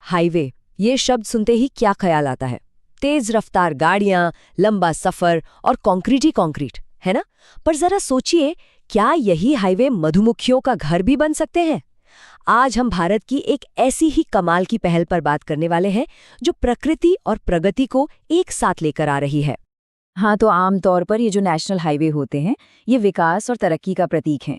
Highway, ये शब्द सुनते ही क्या ख्याल आता है? तेज रफ्तार गाड़ियां, लंबा सफर और कंक्रीट ही कंक्रीट, है ना? पर जरा सोचिए, क्या यही हाईवे मधुमक्खियों का घर भी बन सकते हैं? आज हम भारत की एक ऐसी ही कमाल की पहल पर बात करने वाले हैं जो प्रकृति और प्रगति को एक साथ लेकर आ रही है। हाँ, तो आमतौर पर ये जो नेशनल हाईवे होते हैं, ये विकास और तरक्की का प्रतीक हैं।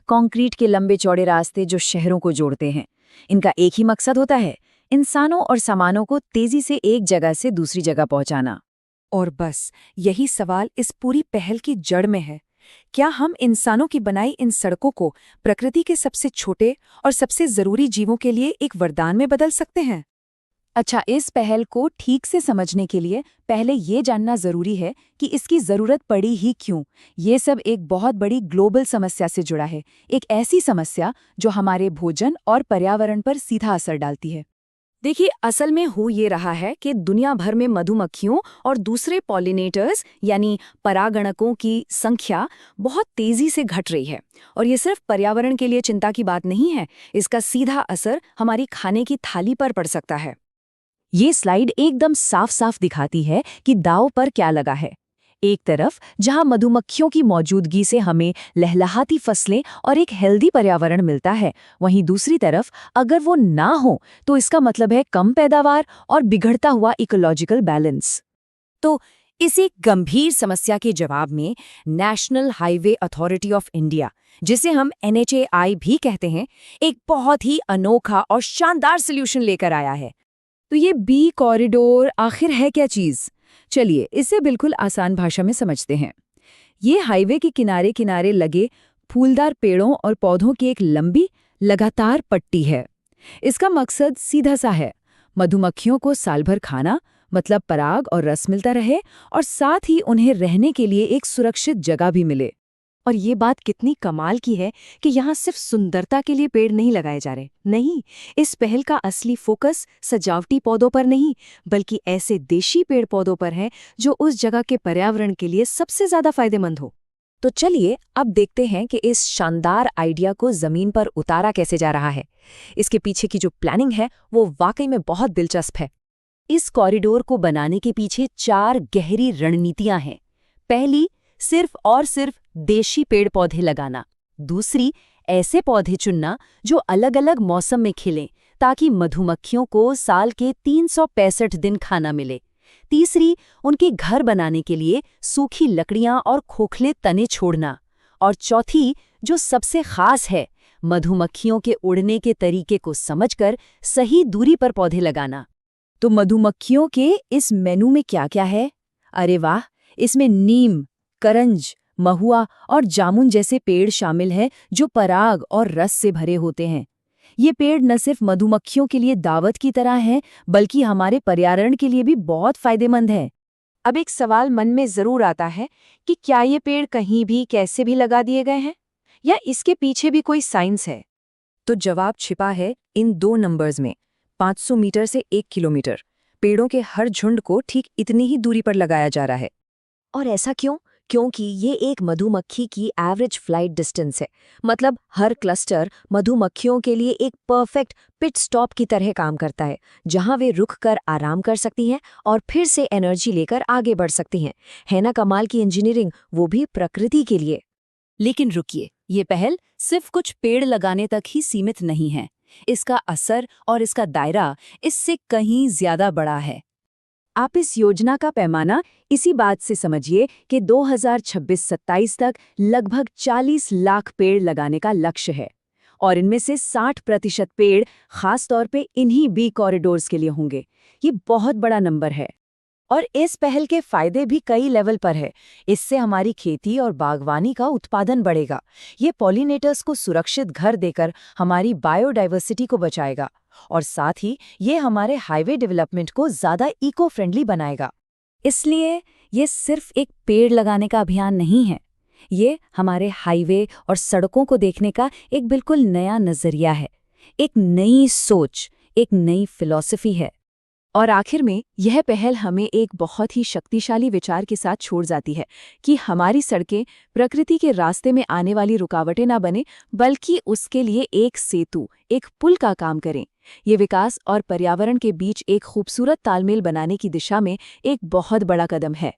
कंक्रीट के लंबे चौड़े रास्ते जो शहरों को जोड़ते हैं, इनका एक ही मकसद होता है, इंसानों और सामानों को तेजी से एक जगह से दूसरी जगह पहुंचाना। और बस यही सवाल इस पूरी पहल की जड़ में है। क्या हम इंसानों की बनाई इन सड़कों को प्रकृति के सबसे छोटे और सबसे जरूरी जीवों के लिए एक वरदान में बदल सकते हैं? अच्छा, इस पहल को ठीक से समझने के लिए पहले ये जानना जरूरी है कि इसकी जरूरत पड़ी ही क्यों। ये सब एक बहुत बड़ी ग्लोबल समस्या से जुड़ा है, एक ऐसी समस्या जो हमारे भोजन और पर्यावरण पर सीधा असर डालती है। देखिए, असल में हो ये रहा है कि दुनिया भर में मधुमक्खियों और दूसरे पॉलिनेटर्स यानी परागणकों की संख्या बहुत तेजी से घट रही है। और ये सिर्फ पर्यावरण के लिए चिंता की बात नहीं है, इसका सीधा असर हमारी खाने की थाली पर पड़ सकता है। ये स्लाइड एकदम साफ साफ दिखाती है कि दांव पर क्या लगा है। एक तरफ जहां मधुमक्खियों की मौजूदगी से हमें लहलहाती फसलें और एक हेल्दी पर्यावरण मिलता है, वहीं दूसरी तरफ अगर वो ना हो तो इसका मतलब है कम पैदावार और बिगड़ता हुआ इकोलॉजिकल बैलेंस। तो इसी गंभीर समस्या के जवाब में national highway authority of India, जिसे हम NHAI भी कहते हैं, एक बहुत ही अनोखा और शानदार सॉल्यूशन लेकर आया है। तो ये बी कॉरिडोर आखिर है क्या चीज? चलिए इसे बिल्कुल आसान भाषा में समझते हैं। ये हाईवे के किनारे किनारे लगे फूलदार पेड़ों और पौधों की एक लंबी लगातार पट्टी है। इसका मकसद सीधा सा है, मधुमक्खियों को साल भर खाना मतलब पराग और रस मिलता रहे और साथ ही उन्हें रहने के लिए एक सुरक्षित जगह भी मिले। और ये बात कितनी कमाल की है कि यहाँ सिर्फ सुंदरता के लिए पेड़ नहीं लगाए जा रहे। नहीं, इस पहल का असली फोकस सजावटी पौधों पर नहीं, बल्कि ऐसे देशी पेड़ पौधों पर है जो उस जगह के पर्यावरण के लिए सबसे ज्यादा फायदेमंद हो। तो चलिए अब देखते हैं कि इस शानदार आइडिया को जमीन पर उतारा कैसे जा रहा है। इसके पीछे की जो प्लानिंग है वो वाकई में बहुत दिलचस्प है। इस कॉरिडोर को बनाने के पीछे 4 गहरी रणनीतियां हैं। पहली, सिर्फ और सिर्फ देशी पेड़ पौधे लगाना। दूसरी, ऐसे पौधे चुनना जो अलग अलग मौसम में खिलें ताकि मधुमक्खियों को साल के 365 दिन खाना मिले। तीसरी, उनके घर बनाने के लिए सूखी लकड़ियां और खोखले तने छोड़ना। और चौथी, जो सबसे खास है, मधुमक्खियों के उड़ने के तरीके को समझकर सही दूरी पर पौधे लगाना। तो मधुमक्खियों के इस मेनू में क्या क्या है? अरे वाह, इसमें नीम, करंज, महुआ और जामुन जैसे पेड़ शामिल हैं जो पराग और रस से भरे होते हैं। ये पेड़ न सिर्फ मधुमक्खियों के लिए दावत की तरह हैं, बल्कि हमारे पर्यावरण के लिए भी बहुत फायदेमंद है। अब एक सवाल मन में जरूर आता है कि क्या ये पेड़ कहीं भी कैसे भी लगा दिए गए हैं या इसके पीछे भी कोई साइंस है? तो जवाब छिपा है इन 2 नंबर्स में, 500 मीटर से 1 किलोमीटर। पेड़ों के हर झुंड को ठीक इतनी ही दूरी पर लगाया जा रहा है। और ऐसा क्यों? क्योंकि ये एक मधुमक्खी की एवरेज फ्लाइट डिस्टेंस है। मतलब हर क्लस्टर मधुमक्खियों के लिए एक परफेक्ट पिट स्टॉप की तरह काम करता है, जहां वे रुक कर आराम कर सकती हैं और फिर से एनर्जी लेकर आगे बढ़ सकती हैं। है ना कमाल की इंजीनियरिंग, वो भी प्रकृति के लिए। लेकिन रुकिए, ये पहल सिर्फ कुछ पेड़ लगाने तक ही सीमित नहीं है। इसका असर और इसका दायरा इससे कहीं ज्यादा बड़ा है। आप इस योजना का पैमाना इसी बात से समझिए कि 2026-27 तक लगभग 40 लाख पेड़ लगाने का लक्ष्य है और इनमें से 60% पेड़ खास तौर पे इन्हीं बी कॉरिडोर्स के लिए होंगे। ये बहुत बड़ा नंबर है। और इस पहल के फायदे भी कई लेवल पर है। इससे हमारी खेती और बागवानी का उत्पादन बढ़ेगा। ये पॉलिनेटर्स को सुरक्षित घर देकर हमारी बायोडाइवर्सिटी को बचाएगा और साथ ही ये हमारे हाईवे डेवलपमेंट को ज़्यादा इको फ्रेंडली बनाएगा। इसलिए ये सिर्फ एक पेड़ लगाने का अभियान नहीं है, ये हमारे हाईवे और सड़कों को देखने का एक बिल्कुल नया नज़रिया है, एक नई सोच, एक नई फिलॉसफी है। और आखिर में यह पहल हमें एक बहुत ही शक्तिशाली विचार के साथ छोड़ जाती है कि हमारी सड़कें प्रकृति के रास्ते में आने वाली रुकावटें ना बने, बल्कि उसके लिए एक सेतु, एक पुल का काम करें। ये विकास और पर्यावरण के बीच एक खूबसूरत तालमेल बनाने की दिशा में एक बहुत बड़ा कदम है।